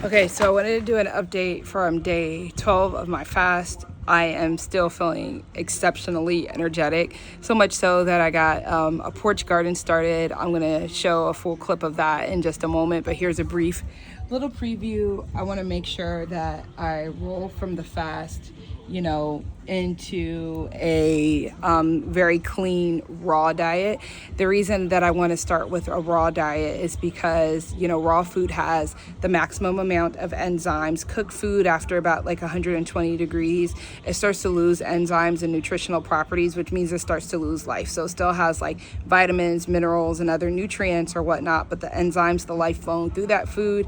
Okay, so I wanted to do an update from day 12 of my fast. I am still feeling exceptionally energetic, so much so that I got a porch garden started. I'm going to show a full clip of that in just a moment, but here's a brief little preview. I want to make sure that I roll from the fast, into a very clean raw diet. The reason that I want to start with a raw diet is because raw food has the maximum amount of enzymes. Cooked food, after about like 120 degrees, it starts to lose enzymes and nutritional properties, which means it starts to lose life. So it still has like vitamins, minerals, and other nutrients or whatnot, but the enzymes, the life flowing through that food,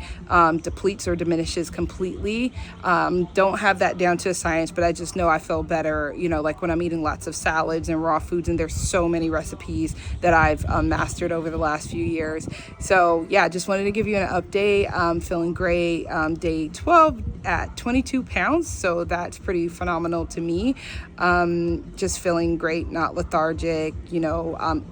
depletes or diminishes completely. Don't have that down to a science, but I just know I feel better, like when I'm eating lots of salads and raw foods, and there's so many recipes that I've mastered over the last few years. So yeah, just wanted to give you an update. Feeling great. Day 12 at 22 pounds, so that's pretty phenomenal to me. Just feeling great, not lethargic.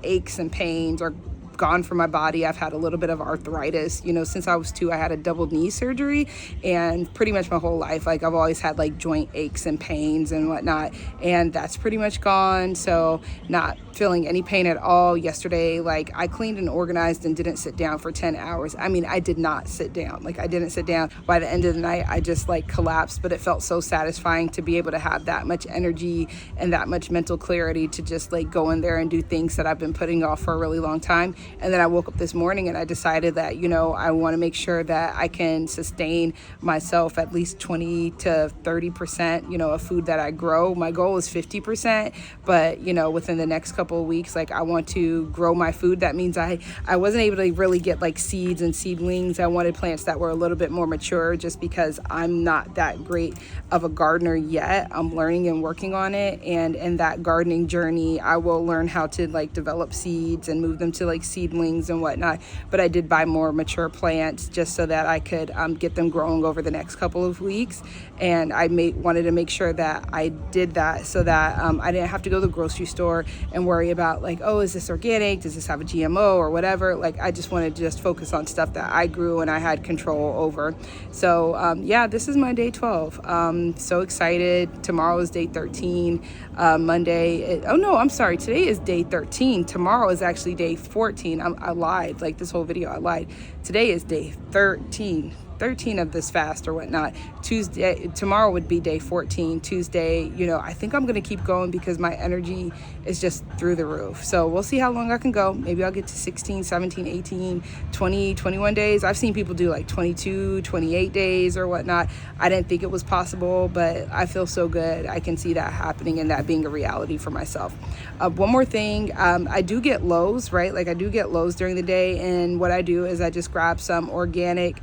Aches and pains are gone from my body. I've had a little bit of arthritis, since I was 2. I had a double knee surgery, and pretty much my whole life, like, I've always had like joint aches and pains and whatnot, and that's pretty much gone. So not feeling any pain at all. Yesterday, like, I cleaned and organized and didn't sit down for 10 hours. I mean, I did not sit down. Like, I didn't sit down. By the end of the night, I just like collapsed, but it felt so satisfying to be able to have that much energy and that much mental clarity to just like go in there and do things that I've been putting off for a really long time. And then I woke up this morning and I decided that, I want to make sure that I can sustain myself at least 20 to 30%, of food that I grow. My goal is 50%, but, within the next couple of weeks, like, I want to grow my food. That means I wasn't able to really get like seeds and seedlings. I wanted plants that were a little bit more mature, just because I'm not that great of a gardener yet. I'm learning and working on it. And in that gardening journey, I will learn how to like develop seeds and move them to like seedlings and whatnot. But I did buy more mature plants just so that I could get them growing over the next couple of weeks. And I wanted to make sure that I did that so that I didn't have to go to the grocery store and worry about like, oh, is this organic? Does this have a GMO or whatever? Like, I just wanted to just focus on stuff that I grew and I had control over. So yeah, this is my day 12. So excited. Tomorrow is day 13. Monday. I'm sorry. Today is day 13. Tomorrow is actually day 14. I lied. Like, this whole video, I lied. Today is day 13 of this fast or whatnot. Tomorrow would be day 14. Tuesday, I think I'm going to keep going because my energy is just through the roof. So we'll see how long I can go. Maybe I'll get to 16, 17, 18, 20, 21 days. I've seen people do like 22, 28 days or whatnot. I didn't think it was possible, but I feel so good. I can see that happening and that being a reality for myself. One more thing, I do get lows, right? Like, I do get lows during the day, and what I do is I just grab some organic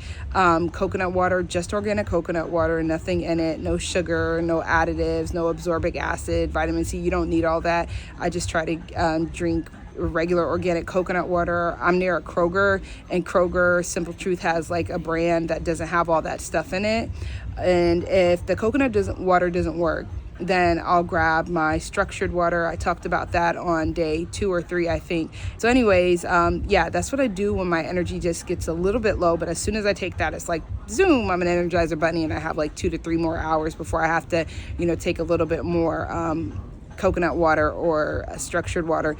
coconut water, just organic coconut water, nothing in it, no sugar, no additives, no absorbic acid, vitamin C. You don't need all that. I just try to drink regular organic coconut water. I'm near a Kroger, and Kroger, Simple Truth, has like a brand that doesn't have all that stuff in it. And if the coconut water doesn't work, then I'll grab my structured water. I talked about that on day 2 or 3, I think. So anyways, yeah, that's what I do when my energy just gets a little bit low. But as soon as I take that, it's like, zoom, I'm an Energizer Bunny, and I have like 2 to 3 more hours before I have to, take a little bit more coconut water or structured water.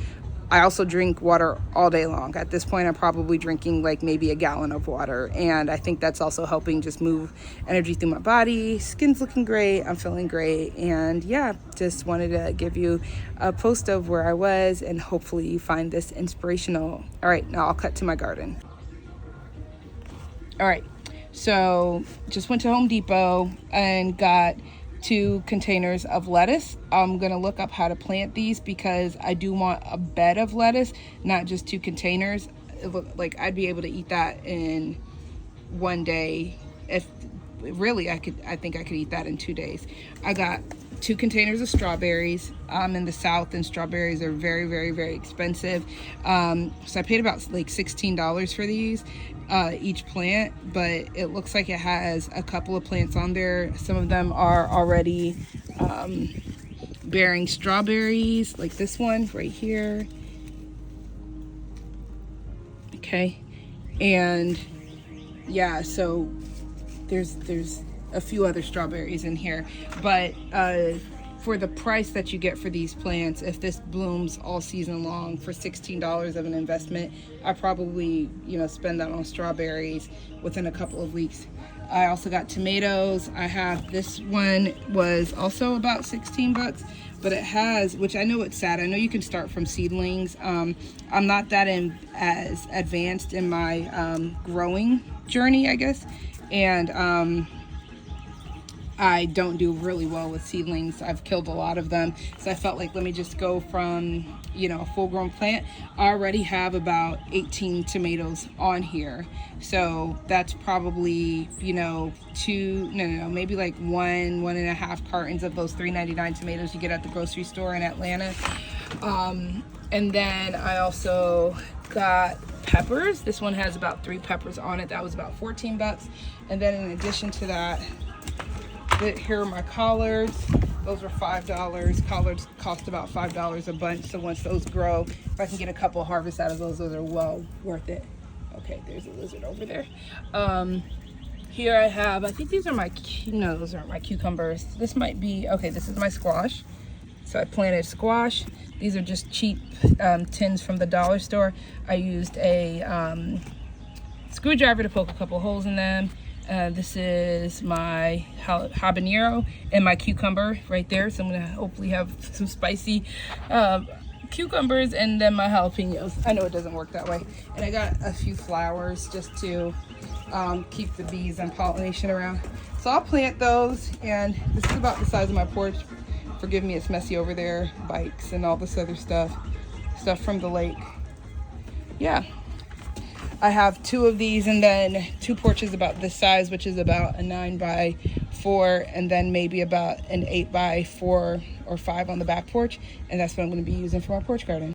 I also drink water all day long. At this point, I'm probably drinking like maybe a gallon of water. And I think that's also helping just move energy through my body. Skin's looking great. I'm feeling great. And yeah, just wanted to give you a post of where I was, and hopefully you find this inspirational. All right, now I'll cut to my garden. All right, so just went to Home Depot and got 2 containers of lettuce. I'm gonna look up how to plant these because I do want a bed of lettuce, not just 2 containers. It looked like I'd be able to eat that in one day. If really, I think I could eat that in 2 days. I got 2 containers of strawberries. I'm in the South, and strawberries are very, very, very expensive. So I paid about like $16 for these, each plant, but it looks like it has a couple of plants on there. Some of them are already bearing strawberries, like this one right here. Okay, and yeah, so there's a few other strawberries in here, but for the price that you get for these plants, if this blooms all season long for $16 of an investment, I probably, you know, spend that on strawberries within a couple of weeks. I also got tomatoes. I have, this one was also about 16 bucks, but it has, which I know it's sad. I know you can start from seedlings. I'm not that as advanced in my growing journey, I guess. And I don't do really well with seedlings. I've killed a lot of them. So I felt like, let me just go from, you know, a full grown plant. I already have about 18 tomatoes on here. So that's probably, you know, maybe like one and a half cartons of those $3.99 tomatoes you get at the grocery store in Atlanta. And then I also got peppers. This one has about 3 peppers on it. That was about 14 bucks. And then in addition to that, here are my collards. Those were $5. Collards cost about $5 a bunch. So once those grow, if I can get a couple harvests out of those are well worth it. Okay, there's a lizard over there. Here I have, I think these are my, no, those aren't my cucumbers. This might be, okay, this is my squash. So I planted squash. These are just cheap tins from the dollar store. I used a screwdriver to poke a couple holes in them. This is my habanero and my cucumber right there. So I'm gonna hopefully have some spicy cucumbers, and then my jalapenos. I know it doesn't work that way. And I got a few flowers just to keep the bees and pollination around. So I'll plant those, and this is about the size of my porch. Forgive me, it's messy over there. Bikes and all this other stuff from the lake. Yeah. I have 2 of these, and then 2 porches about this size, which is about a 9x4, and then maybe about an 8x4 or 5 on the back porch. And that's what I'm going to be using for my porch garden.